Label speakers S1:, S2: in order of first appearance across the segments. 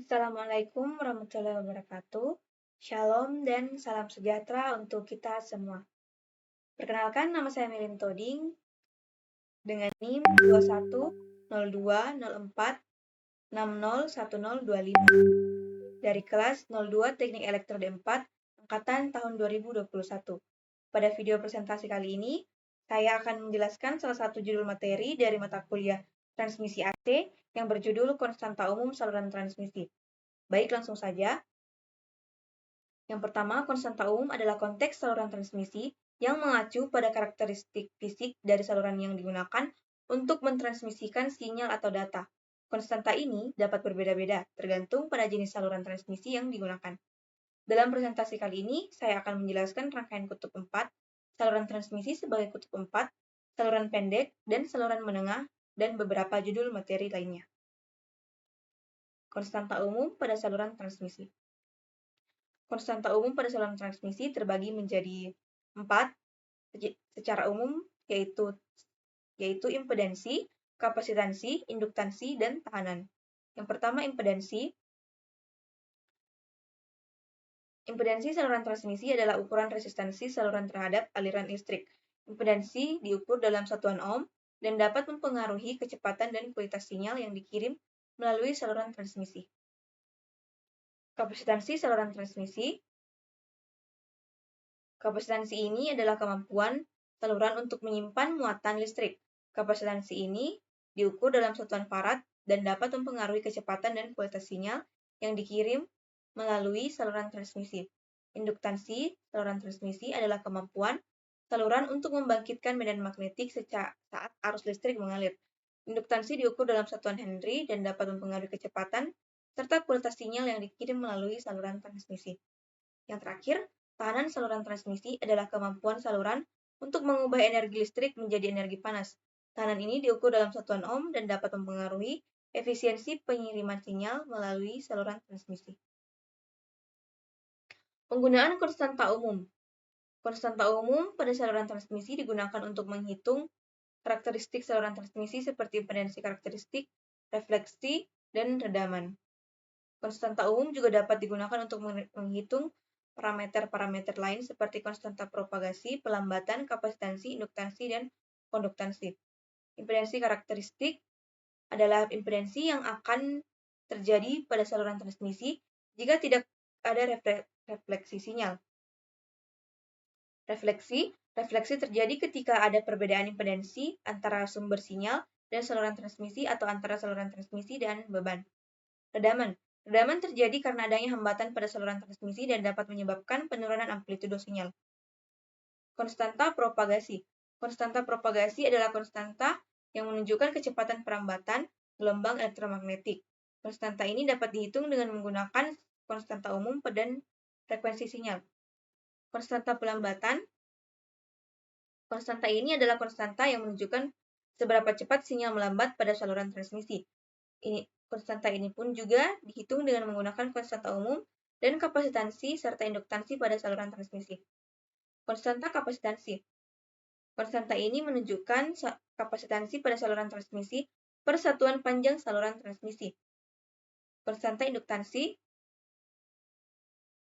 S1: Assalamualaikum warahmatullahi wabarakatuh. Shalom dan salam sejahtera untuk kita semua. Perkenalkan, nama saya Melin Toding dengan NIM 210204601025 dari kelas 02 Teknik Elektroda 4 angkatan tahun 2021. Pada video presentasi kali ini, saya akan menjelaskan salah satu judul materi dari mata kuliah Transmisi AC yang berjudul Konstanta Umum Saluran Transmisi. Baik, langsung saja. Yang pertama, konstanta umum adalah konteks saluran transmisi yang mengacu pada karakteristik fisik dari saluran yang digunakan untuk mentransmisikan sinyal atau data. Konstanta ini dapat berbeda-beda tergantung pada jenis saluran transmisi yang digunakan. Dalam presentasi kali ini, saya akan menjelaskan rangkaian kutub 4, saluran transmisi sebagai kutub 4, saluran pendek, dan saluran menengah, dan beberapa judul materi lainnya. Konstanta umum pada saluran transmisi. Konstanta umum pada saluran transmisi terbagi menjadi 4 secara umum, yaitu impedansi, kapasitansi, induktansi, dan tekanan. Yang pertama, impedansi. Impedansi saluran transmisi adalah ukuran resistansi saluran terhadap aliran listrik. Impedansi diukur dalam satuan ohm dan dapat mempengaruhi kecepatan dan kualitas sinyal yang dikirim melalui saluran transmisi. Kapasitansi saluran transmisi. Kapasitansi ini adalah kemampuan saluran untuk menyimpan muatan listrik. Kapasitansi ini diukur dalam satuan farad dan dapat mempengaruhi kecepatan dan kualitas sinyal yang dikirim melalui saluran transmisi. Induktansi saluran transmisi adalah kemampuan saluran untuk membangkitkan medan magnetik saat arus listrik mengalir. Induktansi diukur dalam satuan Henry dan dapat mempengaruhi kecepatan serta kualitas sinyal yang dikirim melalui saluran transmisi. Yang terakhir, tekanan saluran transmisi adalah kemampuan saluran untuk mengubah energi listrik menjadi energi panas. Tekanan ini diukur dalam satuan ohm dan dapat mempengaruhi efisiensi pengiriman sinyal melalui saluran transmisi. Penggunaan konstanta umum. Konstanta umum pada saluran transmisi digunakan untuk menghitung karakteristik saluran transmisi seperti impedansi karakteristik, refleksi, dan redaman. Konstanta umum juga dapat digunakan untuk menghitung parameter-parameter lain seperti konstanta propagasi, pelambatan, kapasitansi, induktansi, dan konduktansi. Impedansi karakteristik adalah impedansi yang akan terjadi pada saluran transmisi jika tidak ada refleksi sinyal. Refleksi terjadi ketika ada perbedaan impedansi antara sumber sinyal dan saluran transmisi atau antara saluran transmisi dan beban. Redaman terjadi karena adanya hambatan pada saluran transmisi dan dapat menyebabkan penurunan amplitudo sinyal. Konstanta propagasi. Konstanta propagasi adalah konstanta yang menunjukkan kecepatan perambatan gelombang elektromagnetik. Konstanta ini dapat dihitung dengan menggunakan konstanta umum dan frekuensi sinyal. Konstanta pelambatan. Konstanta ini adalah konstanta yang menunjukkan seberapa cepat sinyal melambat pada saluran transmisi. Konstanta ini pun juga dihitung dengan menggunakan konstanta umum dan kapasitansi serta induktansi pada saluran transmisi. Konstanta kapasitansi. Konstanta ini menunjukkan kapasitansi pada saluran transmisi per satuan panjang saluran transmisi. Konstanta induktansi.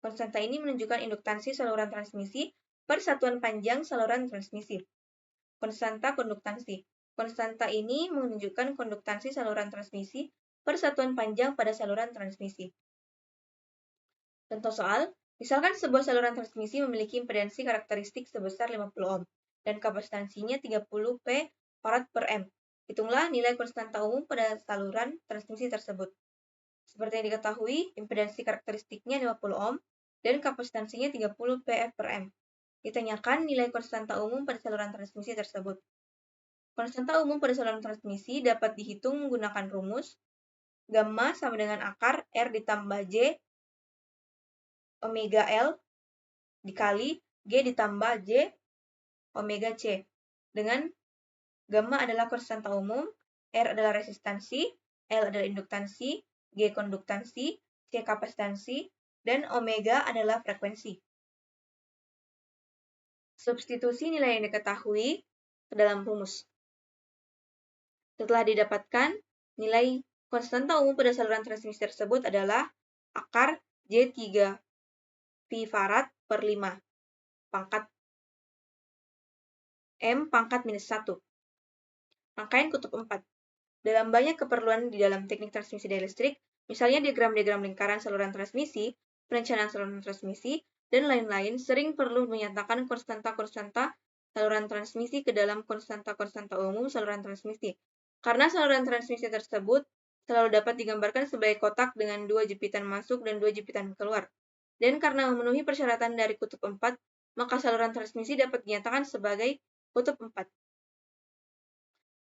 S1: Konstanta ini menunjukkan induktansi saluran transmisi per satuan panjang saluran transmisi. Konstanta konduktansi. Konstanta ini menunjukkan konduktansi saluran transmisi per satuan panjang pada saluran transmisi. Contoh soal, misalkan sebuah saluran transmisi memiliki impedansi karakteristik sebesar 50 ohm dan kapasitansinya 30 P farad per M. Hitunglah nilai konstanta umum pada saluran transmisi tersebut. Seperti yang diketahui, impedansi karakteristiknya 50 ohm dan kapasitansinya 30 PF per M. Ditanyakan nilai konstanta umum pada saluran transmisi tersebut. Konstanta umum pada saluran transmisi dapat dihitung menggunakan rumus gamma sama dengan akar R ditambah J omega L dikali G ditambah J omega C. Dengan gamma adalah konstanta umum, R adalah resistansi, L adalah induktansi, G konduktansi, C kapasitansi, dan omega adalah frekuensi. Substitusi nilai yang diketahui ke dalam rumus. Setelah didapatkan nilai Konstanta umum pada saluran transmisi tersebut adalah akar J3 pi farad per 5 pangkat M pangkat minus 1. Rangkaian kutub 4. Dalam banyak keperluan di dalam teknik transmisi daya listrik, misalnya diagram-diagram lingkaran saluran transmisi, perencanaan saluran transmisi, dan lain-lain, sering perlu menyatakan konstanta-konstanta saluran transmisi ke dalam konstanta-konstanta umum saluran transmisi. Karena saluran transmisi tersebut selalu dapat digambarkan sebagai kotak dengan 2 jepitan masuk dan 2 jepitan keluar. Dan karena memenuhi persyaratan dari kutub 4, maka saluran transmisi dapat dinyatakan sebagai kutub 4.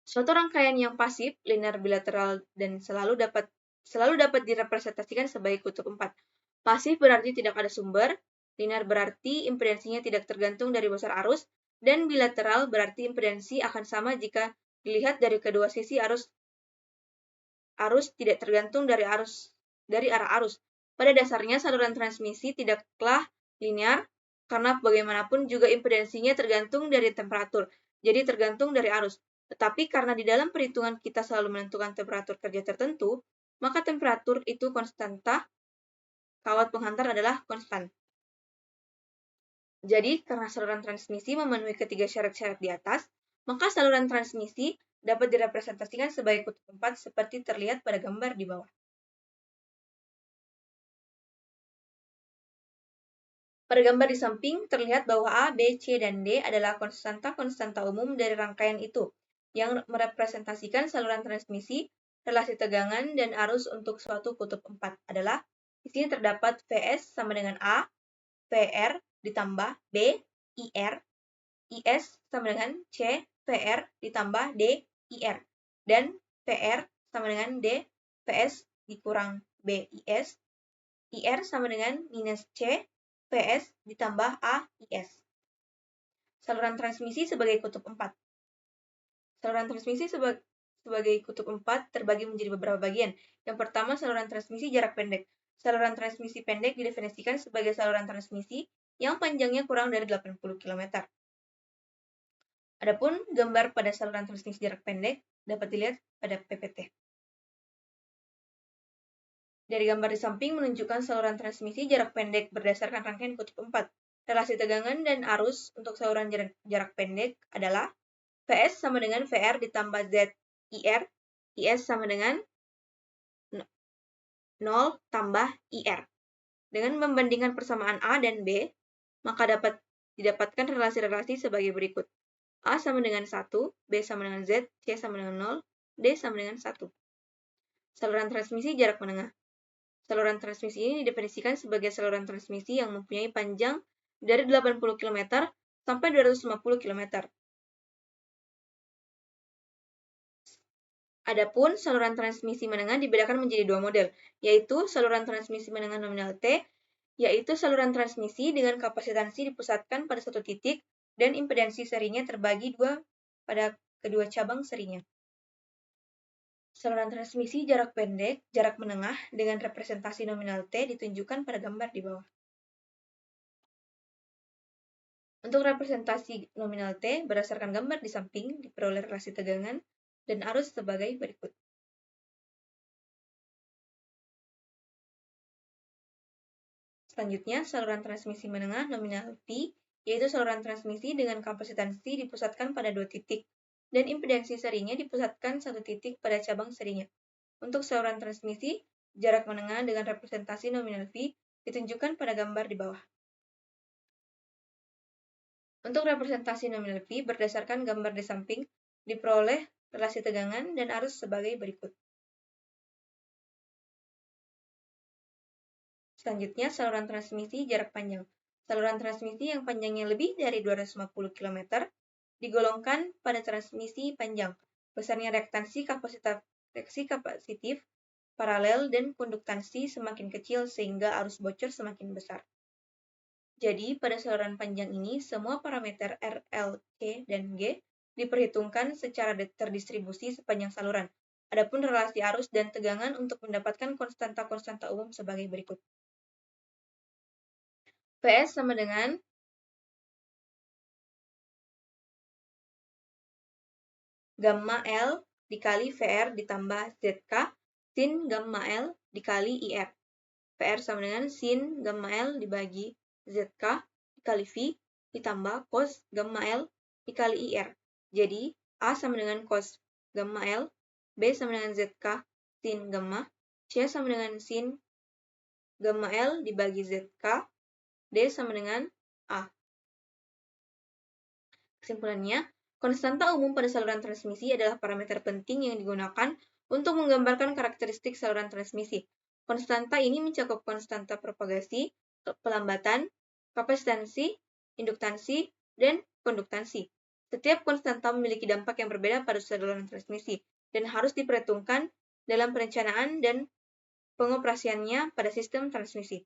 S1: Suatu rangkaian yang pasif, linear bilateral, dan selalu dapat direpresentasikan sebagai kutub 4. Pasif berarti tidak ada sumber, linear berarti impedansinya tidak tergantung dari besar arus, dan bilateral berarti impedansi akan sama jika dilihat dari kedua sisi arus tidak tergantung dari arah arus. Pada dasarnya saluran transmisi tidaklah linear karena bagaimanapun juga impedansinya tergantung dari temperatur, jadi tergantung dari arus. Tetapi karena di dalam perhitungan kita selalu menentukan temperatur kerja tertentu, maka temperatur itu konstanta, kawat penghantar adalah konstan. Jadi, karena saluran transmisi memenuhi ketiga syarat-syarat di atas, maka saluran transmisi dapat direpresentasikan sebagai kutub 4 seperti terlihat pada gambar di bawah. Pada gambar di samping, terlihat bahwa A, B, C, dan D adalah konstanta-konstanta umum dari rangkaian itu, yang merepresentasikan saluran transmisi, relasi tegangan, dan arus untuk suatu kutub 4 adalah, di sini terdapat Vs sama dengan A, PR ditambah B, IR, IS sama dengan C, PR ditambah D, IR, dan PR sama dengan D, PS dikurang B, IS, IR sama dengan minus C, PS ditambah A, IS. Saluran transmisi sebagai kutub 4. Saluran transmisi sebagai kutub 4 terbagi menjadi beberapa bagian. Yang pertama, saluran transmisi jarak pendek. Saluran transmisi pendek didefinisikan sebagai saluran transmisi yang panjangnya kurang dari 80 km. Adapun gambar pada saluran transmisi jarak pendek dapat dilihat pada PPT. Dari gambar di samping menunjukkan saluran transmisi jarak pendek berdasarkan rangkaian kutub 4. Relasi tegangan dan arus untuk saluran jarak pendek adalah Vs sama dengan VR ditambah Z IR, IS sama dengan 0 tambah IR. Dengan membandingkan persamaan A dan B, maka dapat didapatkan relasi-relasi sebagai berikut. A sama dengan 1, B sama dengan Z, C sama dengan 0, D sama dengan 1. Saluran transmisi jarak menengah. Saluran transmisi ini didefinisikan sebagai saluran transmisi yang mempunyai panjang dari 80 km sampai 250 km. Adapun saluran transmisi menengah dibedakan menjadi dua model, yaitu saluran transmisi menengah nominal T, yaitu saluran transmisi dengan kapasitansi dipusatkan pada satu titik dan impedansi serinya terbagi dua pada kedua cabang serinya. Saluran transmisi jarak pendek, jarak menengah dengan representasi nominal T ditunjukkan pada gambar di bawah. Untuk representasi nominal T berdasarkan gambar di samping diperoleh relasi tegangan dan arus sebagai berikut. Selanjutnya, saluran transmisi menengah nominal P, yaitu saluran transmisi dengan kapasitansi dipusatkan pada dua titik dan impedansi serinya dipusatkan satu titik pada cabang serinya. Untuk saluran transmisi jarak menengah dengan representasi nominal V ditunjukkan pada gambar di bawah. Untuk representasi nominal V berdasarkan gambar di samping diperoleh relasi tegangan dan arus sebagai berikut. Selanjutnya, saluran transmisi jarak panjang. Saluran transmisi yang panjangnya lebih dari 250 km digolongkan pada transmisi panjang. Besarnya reaktansi kapasitif, paralel, dan konduktansi semakin kecil sehingga arus bocor semakin besar. Jadi, pada saluran panjang ini, semua parameter R, L, C, dan G diperhitungkan secara terdistribusi sepanjang saluran. Adapun relasi arus dan tegangan untuk mendapatkan konstanta-konstanta umum sebagai berikut. PS sama dengan gamma L dikali VR ditambah ZK, sin gamma L dikali IR. PR sama dengan sin gamma L dibagi ZK dikali V ditambah cos gamma L dikali IR. Jadi, A sama dengan cos gamma L, B sama dengan ZK sin gamma, C sama dengan sin gamma L dibagi ZK, D sama dengan A. Kesimpulannya, konstanta umum pada saluran transmisi adalah parameter penting yang digunakan untuk menggambarkan karakteristik saluran transmisi. Konstanta ini mencakup konstanta propagasi, pelambatan, kapasitansi, induktansi, dan konduktansi. Setiap konstanta memiliki dampak yang berbeda pada saluran transmisi dan harus diperhitungkan dalam perencanaan dan pengoperasiannya pada sistem transmisi.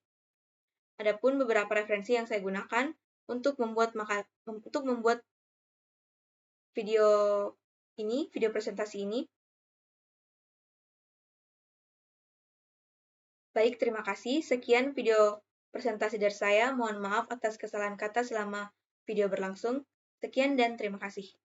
S1: Adapun beberapa referensi yang saya gunakan untuk membuat video presentasi ini. Baik, terima kasih. Sekian video presentasi dari saya. Mohon maaf atas kesalahan kata selama video berlangsung. Sekian dan terima kasih.